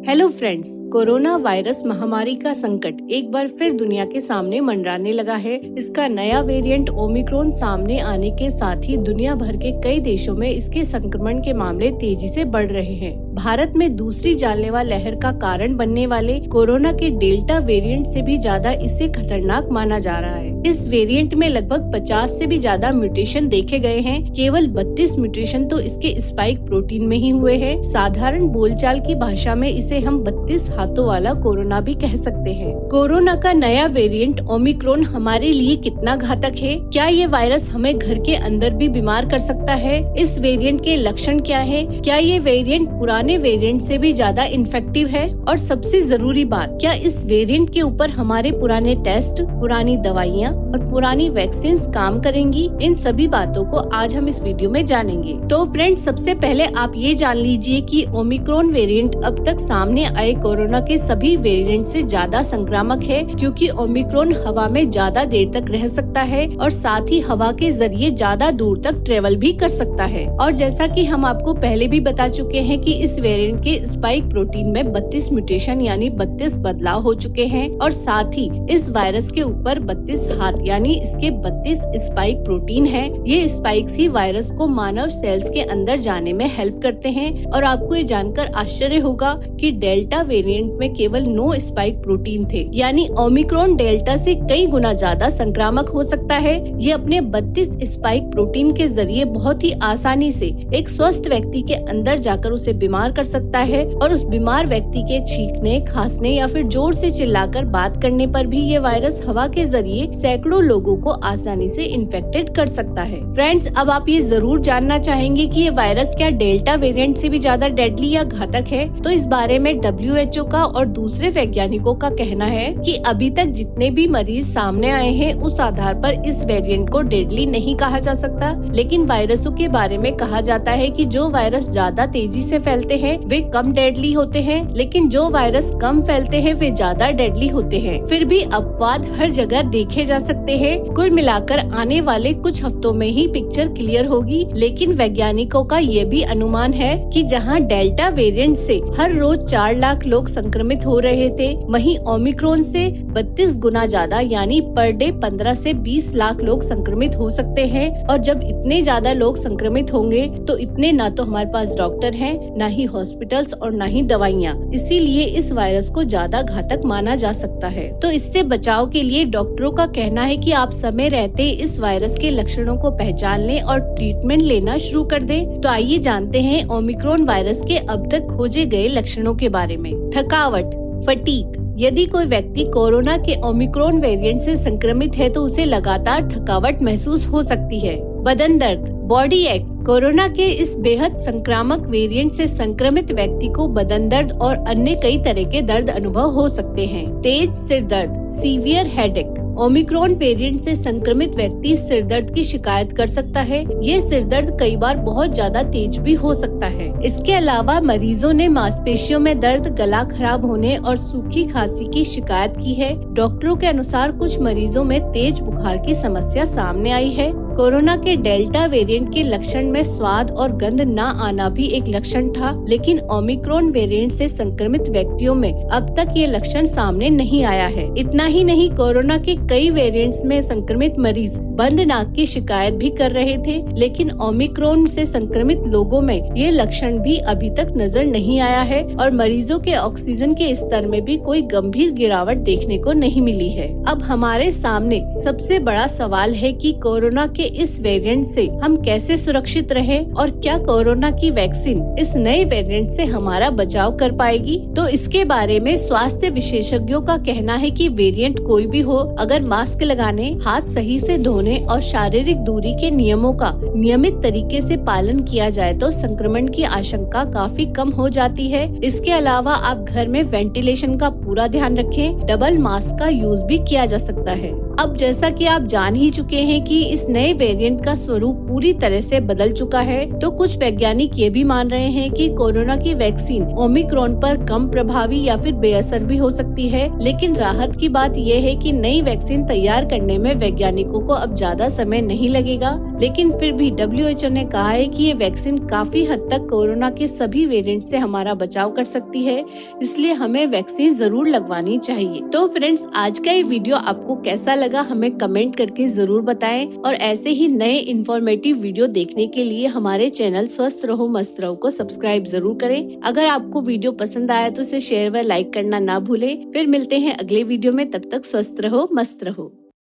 Hello friends, corona virus महामारी का संकट एक बार फिर दुनिया के सामने मंडराने लगा है। इसका नया वेरिएंट ओमिक्रॉन सामने आने के साथ ही दुनिया भर के कई देशों में इसके संक्रमण के मामले तेजी से बढ़ रहे हैं। भारत में दूसरी जानलेवा लहर का कारण बनने वाले कोरोना के डेल्टा वेरिएंट से भी ज्यादा इसे खतरनाक माना जा रहा है। इस वेरिएंट में लगभग 50 से भी ज्यादा म्यूटेशन देखे गए हैं। केवल 32 म्यूटेशन तो इसके स्पाइक प्रोटीन में ही हुए हैं। साधारण बोलचाल की भाषा में इसे हम 32 हाथों वाला कोरोना भी कह सकते हैं। कोरोना का नया वेरिएंट ओमिक्रॉन हमारे लिए कितना घातक है? क्या ये वायरस हमें घर के अंदर भी बीमार कर सकता है? इस वेरिएंट के लक्षण क्या है? क्या ये वेरिएंट पुराने वेरिएंट से भी ज्यादा इन्फेक्टिव है? और सबसे जरूरी बात, क्या इस वेरिएंट के ऊपर हमारे पुराने टेस्ट, पुरानी दवाइयाँ और पुरानी वैक्सीन काम करेंगी? इन सभी बातों को आज हम इस वीडियो में जानेंगे। तो फ्रेंड्स, सबसे पहले आप ये जान लीजिए कि ओमिक्रॉन वेरिएंट अब तक सामने आए कोरोना के सभी वेरिएंट से ज्यादा संक्रामक है, क्योंकि ओमिक्रॉन हवा में ज्यादा देर तक रह सकता है और साथ ही हवा के जरिए ज्यादा दूर तक ट्रेवल भी कर सकता है। और जैसा कि हम आपको पहले भी बता चुके हैं कि इस वेरिएंट के स्पाइक प्रोटीन में 32 म्यूटेशन यानी 32 बदलाव हो चुके हैं और साथ ही इस वायरस के ऊपर 32 हाथ यानी इसके 32 स्पाइक प्रोटीन है। ये स्पाइक्स ही वायरस को मानव सेल्स के अंदर जाने में हेल्प करते हैं। और आपको ये जानकर आश्चर्य होगा कि डेल्टा वेरिएंट में केवल 9 स्पाइक प्रोटीन थे, यानी ओमिक्रॉन डेल्टा से कई गुना ज्यादा संक्रामक हो सकता है। ये अपने 32 स्पाइक प्रोटीन के जरिए बहुत ही आसानी से एक स्वस्थ व्यक्ति के अंदर जाकर उसे बीमार कर सकता है और उस बीमार व्यक्ति के छींकने, खांसने या फिर जोर से चिल्लाकर बात करने पर भी ये वायरस हवा के जरिए सैकड़ों लोगों को आसानी से इन्फेक्टेड कर सकता है। फ्रेंड्स, अब आप ये जरूर जानना चाहेंगे कि ये वायरस क्या डेल्टा वेरिएंट से भी ज्यादा डेडली या घातक है? तो इस बारे में WHO का और दूसरे वैज्ञानिकों का कहना है कि अभी तक जितने भी मरीज सामने आए हैं उस आधार पर इस वेरिएंट को डेडली नहीं कहा जा सकता, लेकिन वायरसों के बारे में कहा जाता है कि जो वायरस ज्यादा तेजी से फैलते हैं वे कम डेडली होते हैं, लेकिन जो वायरस कम फैलते हैं वे ज्यादा डेडली होते हैं। फिर भी अपवाद हर जगह देखे जा सकते हैं। कुल मिलाकर आने वाले कुछ हफ्तों में ही पिक्चर क्लियर होगी, लेकिन वैज्ञानिकों का ये भी अनुमान है कि जहां डेल्टा वेरिएंट से हर रोज 4 लाख लोग संक्रमित हो रहे थे, वहीं ओमिक्रॉन से 32 गुना ज्यादा यानी पर डे 15 से 20 लाख लोग संक्रमित हो सकते हैं। और जब इतने ज्यादा लोग संक्रमित होंगे तो इतने ना तो हमारे पास डॉक्टर हैं, ना ही हॉस्पिटल्स और ना ही दवाइयाँ। इसीलिए इस वायरस को ज्यादा घातक माना जा सकता है। तो इससे बचाव के लिए डॉक्टरों का कहना है कि आप समय रहते इस वायरस के लक्षणों को पहचान लें और ट्रीटमेंट लेना शुरू कर दें। तो आइए जानते हैं ओमिक्रॉन वायरस के अब तक खोजे गए लक्षणों के बारे में। थकावट, फटीग। यदि कोई व्यक्ति कोरोना के ओमिक्रॉन वेरिएंट से संक्रमित है तो उसे लगातार थकावट महसूस हो सकती है। बदन दर्द, बॉडी एक्स। कोरोना के इस बेहद संक्रामक वेरिएंट से संक्रमित व्यक्ति को बदन दर्द और अन्य कई तरह के दर्द अनुभव हो सकते हैं। तेज सिर दर्द, सीवियर हेडेक। ओमिक्रॉन वेरिएंट से संक्रमित व्यक्ति सिर दर्द की शिकायत कर सकता है। ये सिर दर्द कई बार बहुत ज्यादा तेज भी हो सकता है। इसके अलावा मरीजों ने मांसपेशियों में दर्द, गला खराब होने और सूखी खांसी की शिकायत की है। डॉक्टरों के अनुसार कुछ मरीजों में तेज बुखार की समस्या सामने आई है। कोरोना के डेल्टा वेरिएंट के लक्षण में स्वाद और गंध न आना भी एक लक्षण था, लेकिन ओमिक्रॉन वेरिएंट से संक्रमित व्यक्तियों में अब तक ये लक्षण सामने नहीं आया है। इतना ही नहीं, कोरोना के कई वेरिएंट्स में संक्रमित मरीज बंद नाक की शिकायत भी कर रहे थे, लेकिन ओमिक्रॉन से संक्रमित लोगों में ये लक्षण भी अभी तक नजर नहीं आया है और मरीजों के ऑक्सीजन के स्तर में भी कोई गंभीर गिरावट देखने को नहीं मिली है। अब हमारे सामने सबसे बड़ा सवाल है कि कोरोना के इस वेरिएंट से हम कैसे सुरक्षित रहे और क्या कोरोना की वैक्सीन इस नए वेरिएंट से हमारा बचाव कर पाएगी? तो इसके बारे में स्वास्थ्य विशेषज्ञों का कहना है कि वेरिएंट कोई भी हो, अगर मास्क लगाने, हाथ सही से धोने और शारीरिक दूरी के नियमों का नियमित तरीके से पालन किया जाए तो संक्रमण की आशंका काफी कम हो जाती है। इसके अलावा आप घर में वेंटिलेशन का पूरा ध्यान रखें। डबल मास्क का यूज भी किया जा सकता है। अब जैसा कि आप जान ही चुके हैं कि इस नए वेरिएंट का स्वरूप पूरी तरह से बदल चुका है, तो कुछ वैज्ञानिक ये भी मान रहे हैं कि कोरोना की वैक्सीन ओमिक्रॉन पर कम प्रभावी या फिर बेअसर भी हो सकती है। लेकिन राहत की बात यह है कि नई वैक्सीन तैयार करने में वैज्ञानिकों को अब ज्यादा समय नहीं लगेगा, लेकिन फिर भी WHO ने कहा है कि ये वैक्सीन काफी हद तक कोरोना के सभी वेरिएंट से हमारा बचाव कर सकती है, इसलिए हमें वैक्सीन जरूर लगवानी चाहिए। तो फ्रेंड्स, आज का ये वीडियो आपको कैसा लगा हमें कमेंट करके जरूर बताएं और ऐसे ही नए इन्फॉर्मेटिव वीडियो देखने के लिए हमारे चैनल स्वस्थ रहो मस्त रहो को सब्सक्राइब जरूर करें। अगर आपको वीडियो पसंद आया तो इसे शेयर व लाइक करना ना भूलें। फिर मिलते हैं अगले वीडियो में, तब तक स्वस्थ रहो मस्त रहो।